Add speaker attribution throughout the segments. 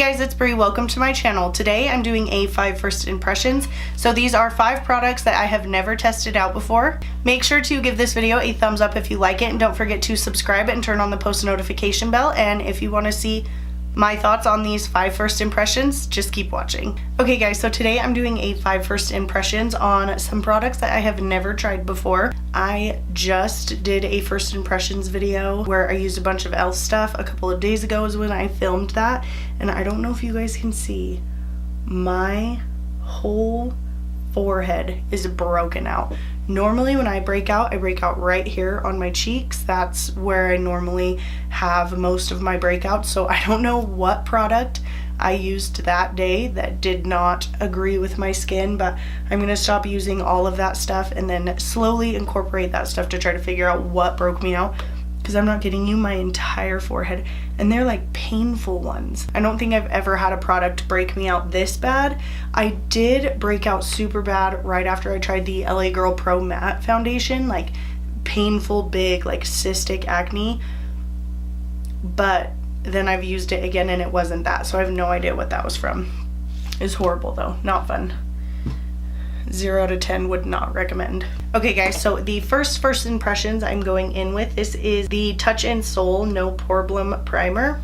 Speaker 1: guys, it's Bree. Welcome to my channel. Today I'm doing a 5 first impressions. So these are 5 products that I have never tested out before. Make sure to give this video a thumbs up if you like it, and don't forget to subscribe and turn on the post notification bell. And if you want to see my thoughts on these 5 first impressions, just keep watching. Okay guys, so today I'm doing a 5 first impressions on some products that I have never tried before. I just did a first impressions video where I used a bunch of e.l.f. stuff a couple of days ago is when I filmed that, and I don't know if you guys can see, my whole forehead is broken out. Normally when I break out right here on my cheeks. That's where I normally have most of my breakouts. So I don't know what product I used that day that did not agree with my skin, but I'm gonna stop using all of that stuff and then slowly incorporate that stuff to try to figure out what broke me out, because I'm not kidding you, my entire forehead, and they're like painful ones. I don't think I've ever had a product break me out this bad. I did break out super bad right after I tried the LA Girl Pro Matte Foundation, like painful, big, like cystic acne, but then I've used it again and it wasn't that, so I have no idea what that was from. It's horrible though, not fun. 0 out of 10 would not recommend. Okay guys, so the first impressions I'm going in with, this is the Touch in Soul No Poreblem Primer.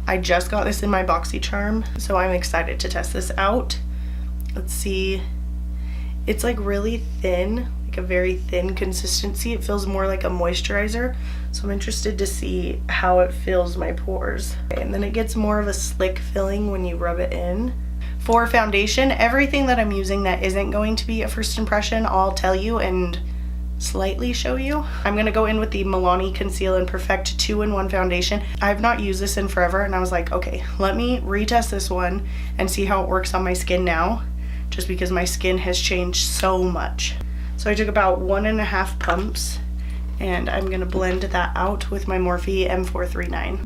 Speaker 1: I just got this in my BoxyCharm, so I'm excited to test this out. Let's see. It's like really thin, like a very thin consistency. It feels more like a moisturizer, so I'm interested to see how it fills my pores. Okay, and then it gets more of a slick filling when you rub it in. For foundation, everything that I'm using that isn't going to be a first impression, I'll tell you and slightly show you. I'm going to go in with the Milani Conceal and Perfect 2-in-1 foundation. I've not used this in forever, and I was like, okay, let me retest this one and see how it works on my skin now, just because my skin has changed so much. So I took about 1.5 pumps, and I'm going to blend that out with my Morphe M439.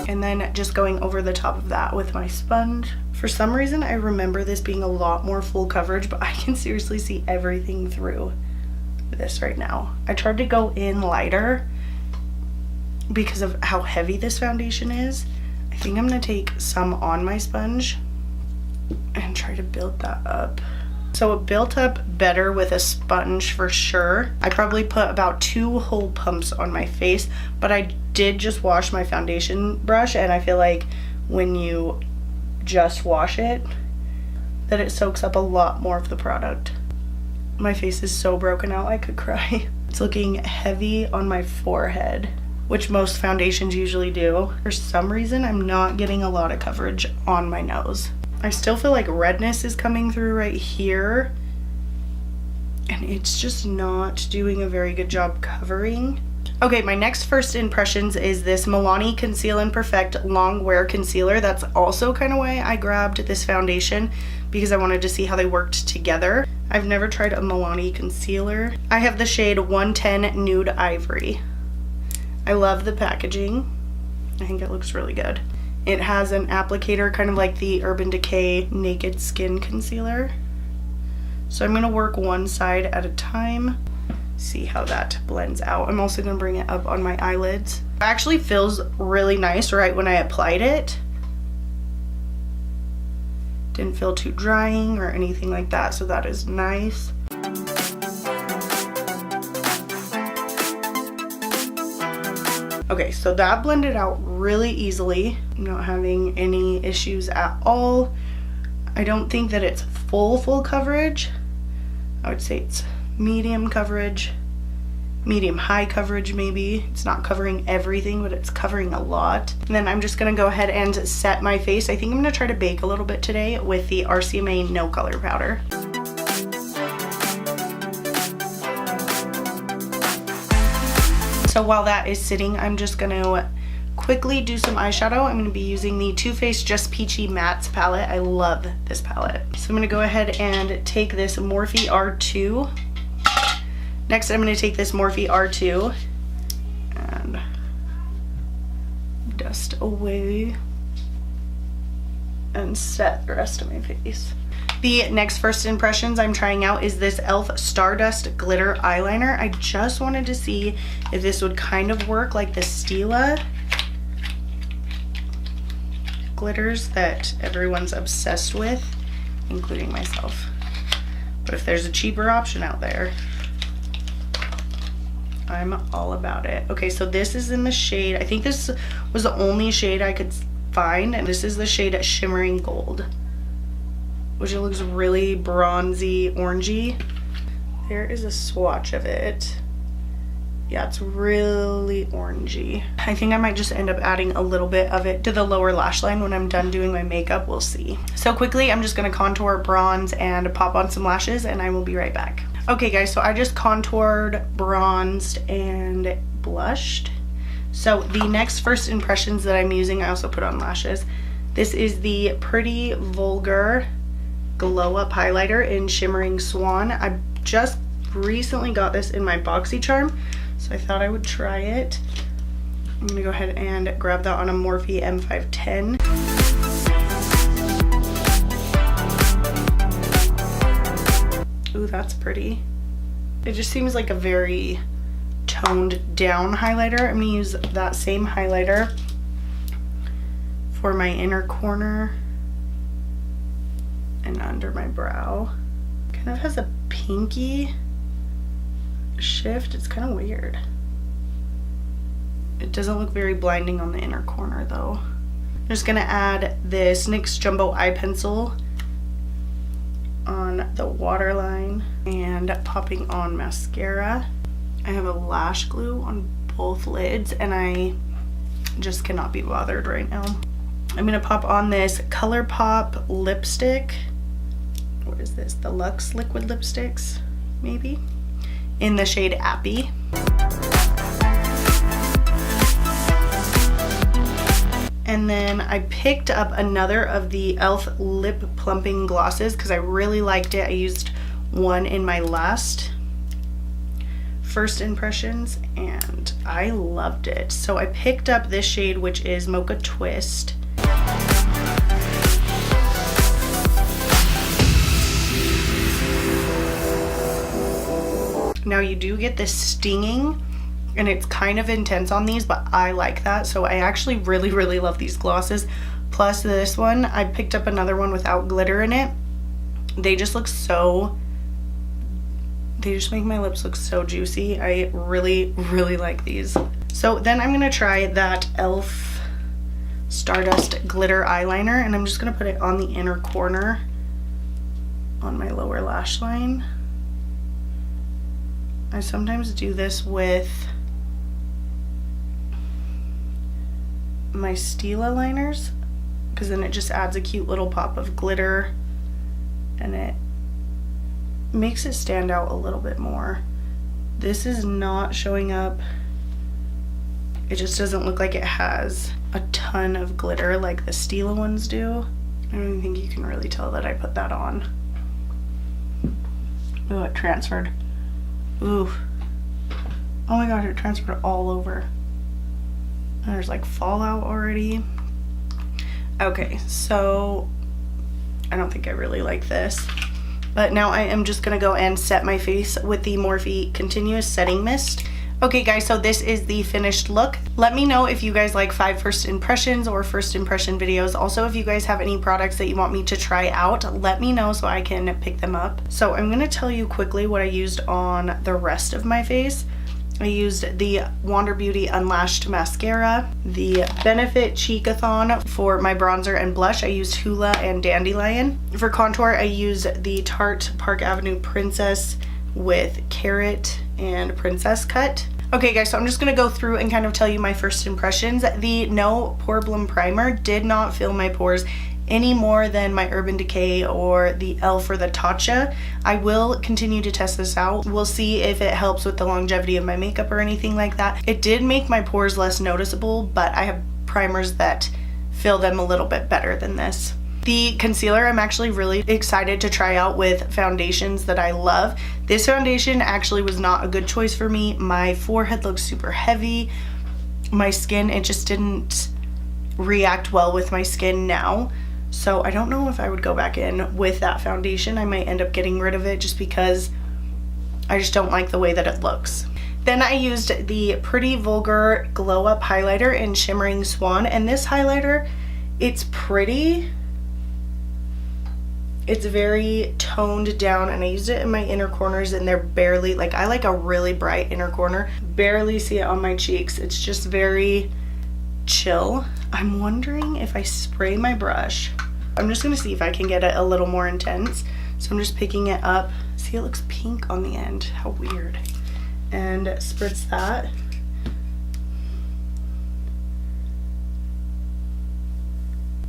Speaker 1: And then just going over the top of that with my sponge. For some reason, I remember this being a lot more full coverage, but I can seriously see everything through this right now. I tried to go in lighter because of how heavy this foundation is. I think I'm gonna take some on my sponge and try to build that up. So it built up better with a sponge for sure. I probably put about 2 whole pumps on my face, but I did just wash my foundation brush, and I feel like when you just wash it, that it soaks up a lot more of the product. My face is so broken out, I could cry. It's looking heavy on my forehead, which most foundations usually do. For some reason, I'm not getting a lot of coverage on my nose. I still feel like redness is coming through right here, and it's just not doing a very good job covering. Okay, my next first impressions is this Milani Conceal and Perfect Longwear Concealer. That's also kind of why I grabbed this foundation, because I wanted to see how they worked together. I've never tried a Milani concealer. I have the shade 110 Nude Ivory. I love the packaging. I think it looks really good. It has an applicator kind of like the Urban Decay Naked Skin Concealer. So I'm going to work one side at a time, see how that blends out. I'm also going to bring it up on my eyelids. It actually feels really nice right when I applied it. Didn't feel too drying or anything like that, so that is nice. Okay, so that blended out really easily. I'm not having any issues at all. I don't think that it's full coverage. I would say it's medium coverage, medium high coverage maybe. It's not covering everything, but it's covering a lot. And then I'm just gonna go ahead and set my face. I think I'm gonna try to bake a little bit today with the RCMA No Color Powder. So while that is sitting, I'm just gonna quickly do some eyeshadow. I'm gonna be using the Too Faced Just Peachy Mattes palette. I love this palette. So I'm gonna go ahead and take this Morphe R2. Next, I'm gonna take this Morphe R2 and dust away and set the rest of my face. The next first impressions I'm trying out is this e.l.f. Stardust Glitter Eyeliner. I just wanted to see if this would kind of work like the Stila glitters that everyone's obsessed with, including myself. But if there's a cheaper option out there, I'm all about it. Okay, so this is in the shade, I think this was the only shade I could find, and this is the shade Shimmering Gold, which it looks really bronzy, orangey. There is a swatch of it. Yeah, it's really orangey. I think I might just end up adding a little bit of it to the lower lash line when I'm done doing my makeup. We'll see. So quickly, I'm just gonna contour, bronze, and pop on some lashes, and I will be right back. Okay guys, so I just contoured, bronzed, and blushed. So the next first impressions that I'm using, I also put on lashes. This is the Pretty Vulgar Glow Up Highlighter in Shimmering Swan. I just recently got this in my BoxyCharm, so I thought I would try it. I'm gonna go ahead and grab that on a Morphe M439. Ooh, that's pretty. It just seems like a very toned down highlighter. I'm gonna use that same highlighter for my inner corner and under my brow. Kind of has a pinky shift. It's kind of weird. It doesn't look very blinding on the inner corner though. I'm just gonna add this NYX Jumbo Eye Pencil on the waterline and popping on mascara. I have a lash glue on both lids and I just cannot be bothered right now. I'm gonna pop on this Colourpop lipstick. What is this? The Luxe liquid lipsticks, maybe? In the shade Appy. And then I picked up another of the e.l.f. lip plumping glosses because I really liked it. I used one in my last first impressions and I loved it. So I picked up this shade, which is Mocha Twist. Now you do get this stinging and it's kind of intense on these, but I like that. So I actually really love these glosses. Plus this one, I picked up another one without glitter in it. They just look so, they just make my lips look so juicy. I really like these. So then I'm gonna try that e.l.f. Stardust glitter eyeliner and I'm just gonna put it on the inner corner on my lower lash line. I sometimes do this with my Stila liners because then it just adds a cute little pop of glitter and it makes it stand out a little bit more. This is not showing up. It just doesn't look like it has a ton of glitter like the Stila ones do. I don't even think you can really tell that I put that on. Oh, it transferred. Ooh. Oh my gosh, it transferred all over. There's like fallout already. Okay, so I don't think I really like this. But now I am just gonna go and set my face with the Morphe Continuous Setting Mist. Okay guys, so this is the finished look. Let me know if you guys like 5 first impressions or first impression videos. Also, if you guys have any products that you want me to try out, let me know so I can pick them up. So I'm gonna tell you quickly what I used on the rest of my face. I used the Wander Beauty Unlashed Mascara, the Benefit Cheekathon for my bronzer and blush. I used Hoola and Dandelion. For contour, I used the Tarte Park Avenue Princess with Carrot and Princess Cut. Okay guys, so I'm just gonna go through and kind of tell you my first impressions. The No Poreblem Primer did not fill my pores any more than my Urban Decay or the e.l.f. or the Tatcha. I will continue to test this out. We'll see if it helps with the longevity of my makeup or anything like that. It did make my pores less noticeable, but I have primers that fill them a little bit better than this. The concealer, I'm actually really excited to try out with foundations that I love. This foundation actually was not a good choice for me. My forehead looks super heavy. My skin, it just didn't react well with my skin now. So I don't know if I would go back in with that foundation. I might end up getting rid of it just because I just don't like the way that it looks. Then I used the Pretty Vulgar Glow Up highlighter in Shimmering Swan, and this highlighter, it's pretty. It's very toned down, and I used it in my inner corners, and they're barely, like, I like a really bright inner corner. Barely see it on my cheeks. It's just very chill. I'm wondering if I spray my brush. I'm just gonna see if I can get it a little more intense. So I'm just picking it up. See, it looks pink on the end. How weird. And spritz that.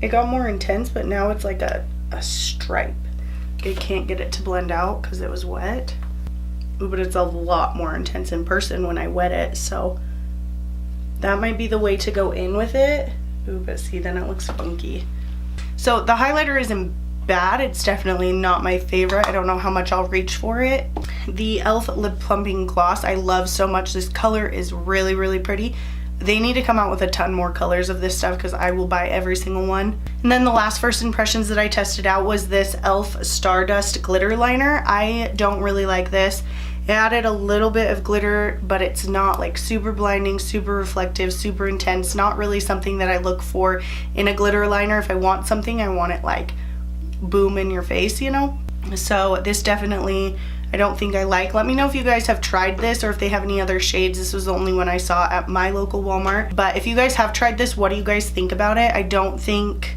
Speaker 1: It got more intense, but now it's like a stripe. I can't get it to blend out because it was wet. Ooh, but it's a lot more intense in person when I wet it, so that might be the way to go in with it. Ooh, but see, then it looks funky. So the highlighter isn't bad. It's definitely not my favorite. I don't know how much I'll reach for it. The e.l.f. Lip Plumping Gloss I love so much. This color is really, really pretty. They need to come out with a ton more colors of this stuff because I will buy every single one. And then the last first impressions that I tested out was this e.l.f. Stardust glitter liner. I don't really like this. It added a little bit of glitter, but it's not like super blinding, super reflective, super intense. Not really something that I look for in a glitter liner. If I want something, I want it like boom in your face, you know? So this definitely, I don't think I like. Let me know if you guys have tried this or if they have any other shades. This was the only one I saw at my local Walmart. But if you guys have tried this, what do you guys think about it? I don't think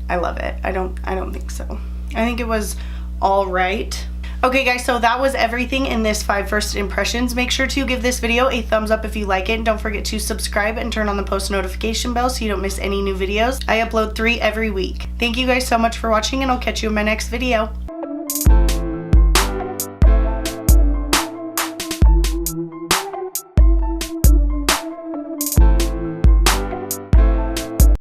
Speaker 1: I love it. I don't think so. I think it was all right. Okay guys, so that was everything in this 5 first impressions. Make sure to give this video a thumbs up if you like it, and don't forget to subscribe and turn on the post notification bell so you don't miss any new videos. I upload 3 every week. Thank you guys so much for watching, and I'll catch you in my next video.